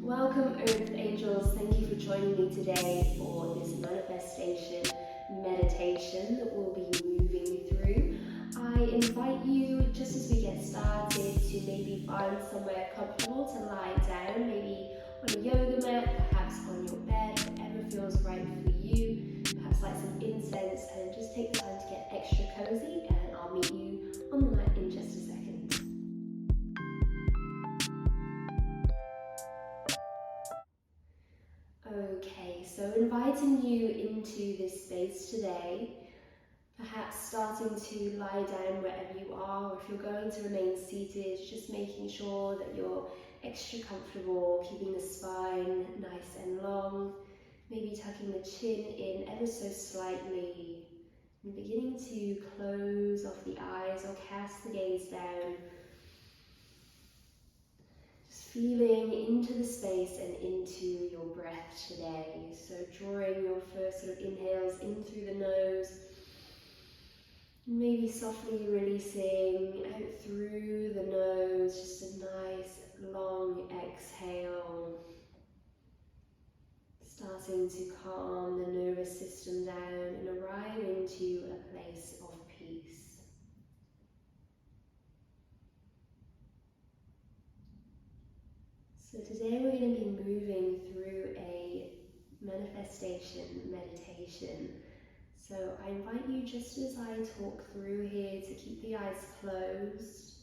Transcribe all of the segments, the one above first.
Welcome, Earth Angels. Thank you for joining me today for this manifestation meditation that we'll be moving through. I invite you, just as we get started, to maybe find somewhere comfortable to lie down, maybe on a yoga mat, perhaps on your bed, whatever feels right for you. Perhaps light some incense and just take the time to get extra cozy, and I'll meet you on the mat in just a second. Okay, so inviting you into this space today, perhaps starting to lie down wherever you are, or if you're going to remain seated, just making sure that you're extra comfortable, keeping the spine nice and long, maybe tucking the chin in ever so slightly, and beginning to close off the eyes or cast the gaze down. Feeling into the space and into your breath today. So drawing your first sort of inhales in through the nose, maybe softly releasing out through the nose, just a nice long exhale. Starting to calm the nervous system down and arrive into a place of peace. So today we're going to be moving through a manifestation meditation. So I invite you, just as I talk through here, to keep the eyes closed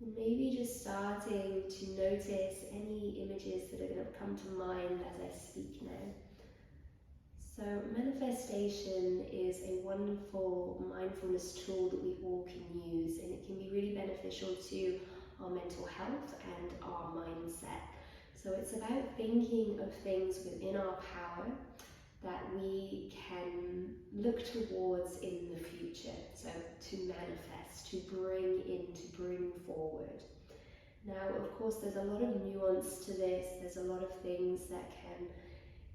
and maybe just starting to notice any images that are going to come to mind as I speak now. So manifestation is a wonderful mindfulness tool that we all can use, and it can be really beneficial to our mental health and our mindset. So it's about thinking of things within our power that we can look towards in the future, so to manifest, to bring in, to bring forward. Now, of course, there's a lot of nuance to this. There's a lot of things that can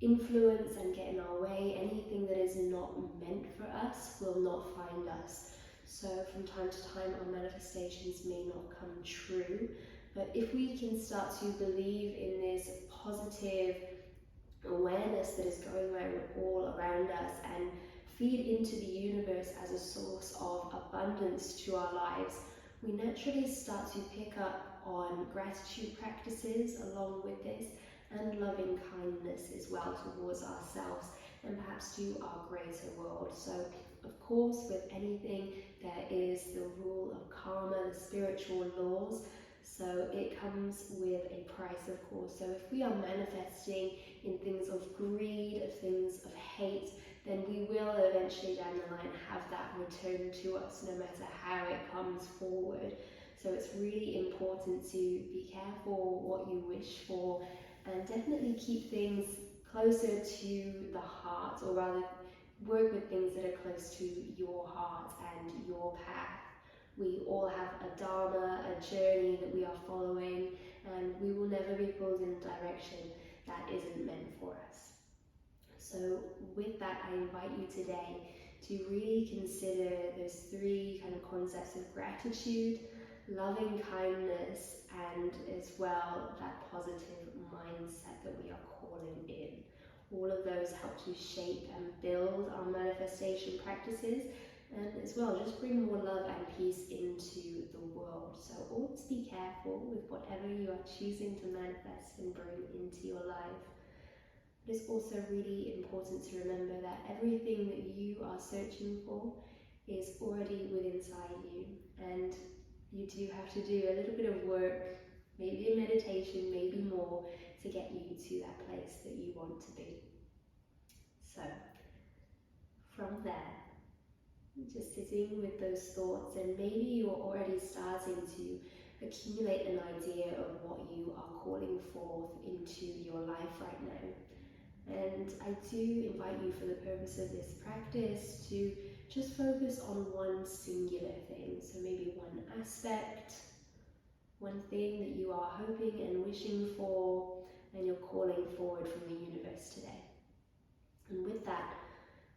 influence and get in our way. Anything that is not meant for us will not find us. So from time to time our manifestations may not come true, but if we can start to believe in this positive awareness that is going around all around us and feed into the universe as a source of abundance to our lives, we naturally start to pick up on gratitude practices along with this, and loving kindness as well towards ourselves and perhaps to our greater world. So of course, with anything, there is the rule of karma, the spiritual laws, so it comes with a price, of course. So if we are manifesting in things of greed, of things of hate, then we will eventually down the line have that return to us, no matter how it comes forward. So it's really important to be careful what you wish for, and definitely keep things closer to the heart, or rather work with things that are close to your heart and your path. We all have a dharma, a journey that we are following, and we will never be pulled in a direction that isn't meant for us. So with that, I invite you today to really consider those three kind of concepts of gratitude, loving kindness, and as well that positive mindset that we are calling in. All of those help to shape and build our manifestation practices, and as well just bring more love and peace into the world. So always be careful with whatever you are choosing to manifest and bring into your life. But it's also really important to remember that everything that you are searching for is already within inside you, and you do have to do a little bit of work, maybe a meditation, maybe more, to get you to that place that you want to be. So from there, just sitting with those thoughts, and maybe you're already starting to accumulate an idea of what you are calling forth into your life right now. And I do invite you, for the purpose of this practice, to just focus on one singular thing. So maybe one aspect, one thing that you are hoping and wishing for, and you're calling forward from the universe today. And with that,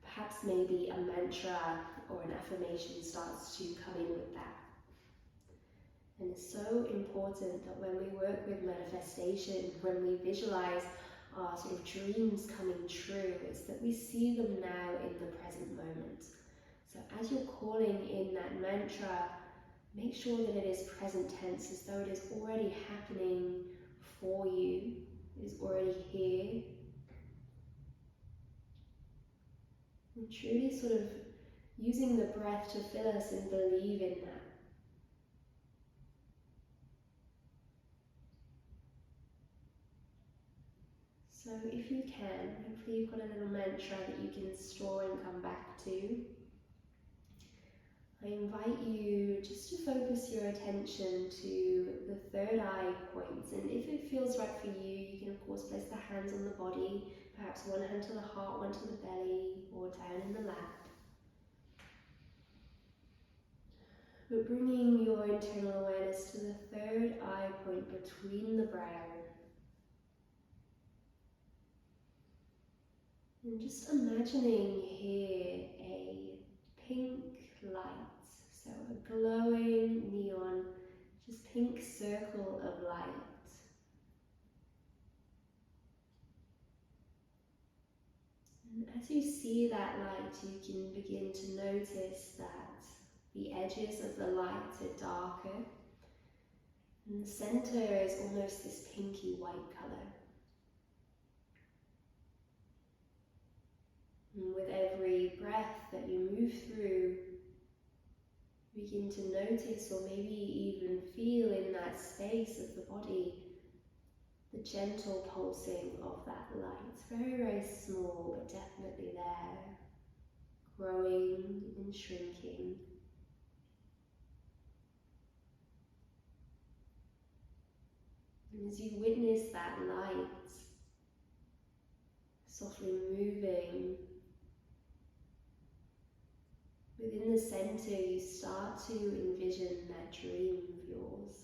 perhaps maybe a mantra or an affirmation starts to come in with that. And it's so important that when we work with manifestation, when we visualize our sort of dreams coming true, is that we see them now in the present moment. So as you're calling in that mantra, make sure that it is present tense, as though it is already happening for you, it is already here. And truly sort of using the breath to fill us and believe in that. So if you can, hopefully you've got a little mantra that you can store and come back to. I invite you just to focus your attention to the third eye point, and if it feels right for you, you can of course place the hands on the body, perhaps one hand to the heart, one to the belly, or down in the lap. But bringing your internal awareness to the third eye point between the brow. And just imagining here a pink light, so a glowing neon, just pink circle of light. And as you see that light, you can begin to notice that the edges of the light are darker, and the center is almost this pinky white color. And with every breath that you move through, begin to notice, or maybe even feel in that space of the body, the gentle pulsing of that light. Very, very small, but definitely there, growing and shrinking. And as you witness that light softly moving, within the center, you start to envision that dream of yours.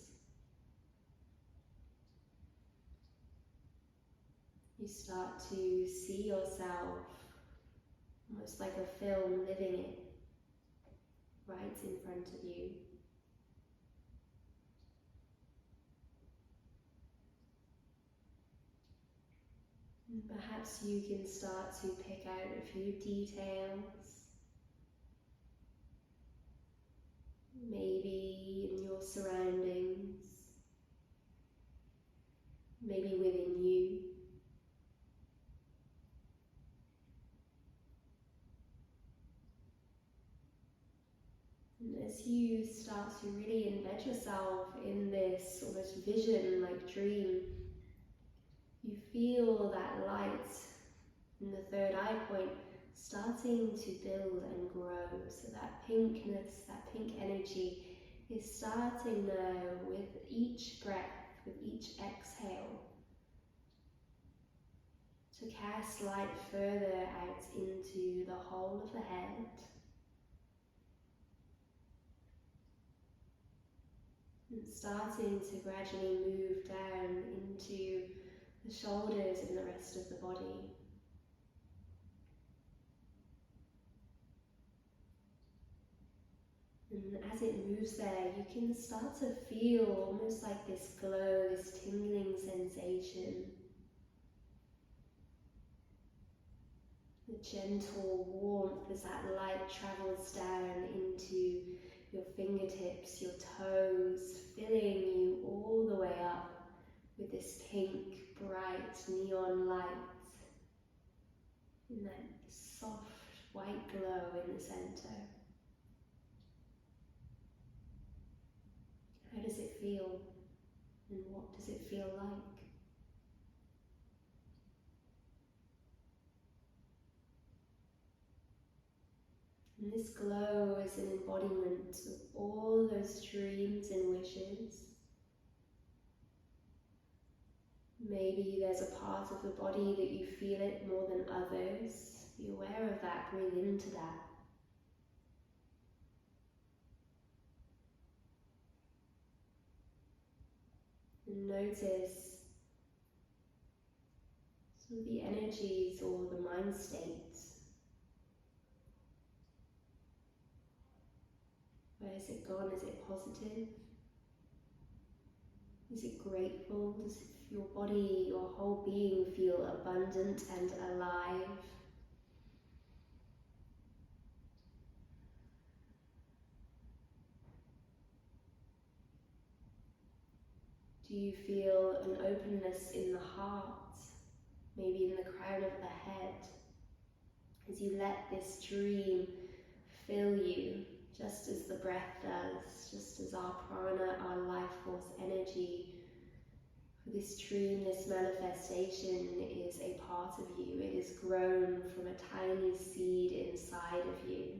You start to see yourself almost like a film, living it right in front of you. And perhaps you can start to pick out a few details. Maybe in your surroundings, maybe within you. And as you start to really embed yourself in this almost vision, like dream, you feel that light in the third eye point starting to build and grow. So that pinkness, that pink energy is starting now with each breath, with each exhale, to cast light further out into the whole of the head. And starting to gradually move down into the shoulders and the rest of the body. And as it moves there, you can start to feel almost like this glow, this tingling sensation. The gentle warmth as that light travels down into your fingertips, your toes, filling you all the way up with this pink, bright neon light. And that soft white glow in the center. How does it feel? And what does it feel like? And this glow is an embodiment of all those dreams and wishes. Maybe there's a part of the body that you feel it more than others. Be aware of that, breathe into that. And notice some of the energies or the mind states. Where has it gone? Is it positive? Is it grateful? Does your body, your whole being feel abundant and alive? Do you feel an openness in the heart, maybe in the crown of the head, as you let this dream fill you, just as the breath does, just as our prana, our life force energy? For this dream, this manifestation is a part of you. It is grown from a tiny seed inside of you.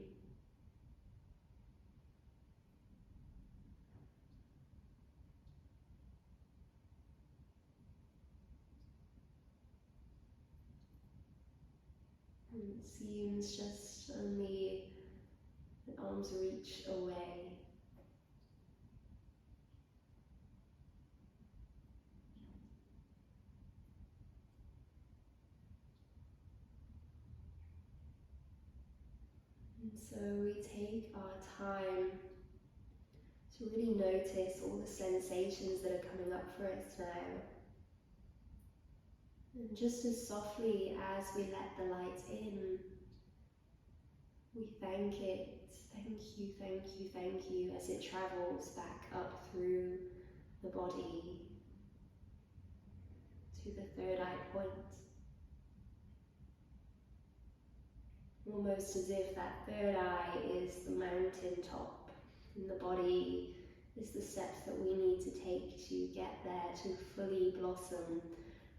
And it seems just only an arm's reach away. And so we take our time to really notice all the sensations that are coming up for us now. And just as softly as we let the light in, we thank it. Thank you, thank you, thank you, as it travels back up through the body to the third eye point. Almost as if that third eye is the mountain top, and the body is the steps that we need to take to get there, to fully blossom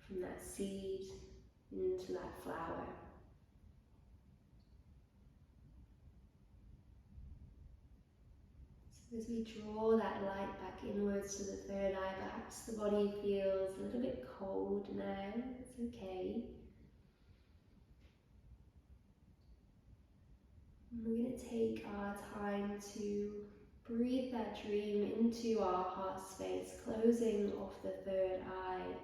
from that seed into that flower. So as we draw that light back inwards to the third eye, perhaps the body feels a little bit cold now. It's okay. And we're going to take our time to breathe that dream into our heart space, closing off the third eye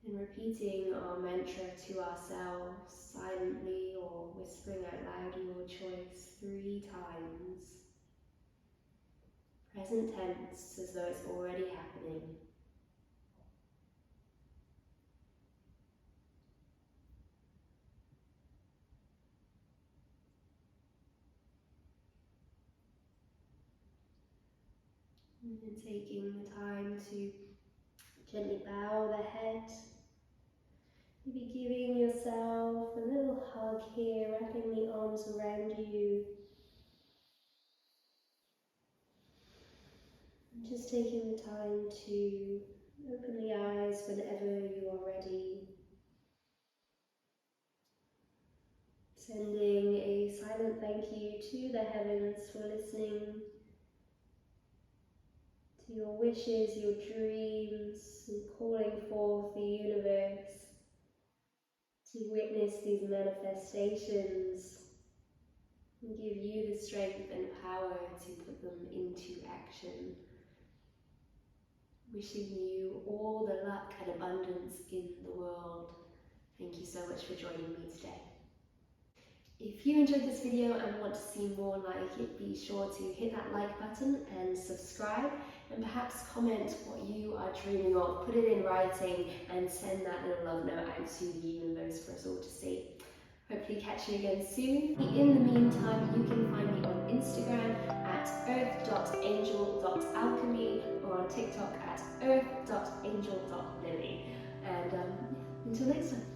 and repeating our mantra to ourselves silently or whispering out loud, your choice, 3 times. Present tense, as though it's already happening. And then taking the time to gently bow the head. Maybe giving yourself a little hug here, wrapping the arms around you. And just taking the time to open the eyes whenever you are ready. Sending a silent thank you to the heavens for listening to your wishes, your dreams, and calling forth the universe to witness these manifestations and give you the strength and power to put them into action. Wishing you all the luck and abundance in the world. Thank you so much for joining me today. If you enjoyed this video and want to see more like it, be sure to hit that like button and subscribe, and perhaps comment what you are dreaming of. Put it in writing and send that little love note out to the universe for us all to see. Hopefully catch you again soon. In the meantime, you can find me on Instagram at earth.angel.alchemy or on TikTok at earth.angel.lily. And until next time.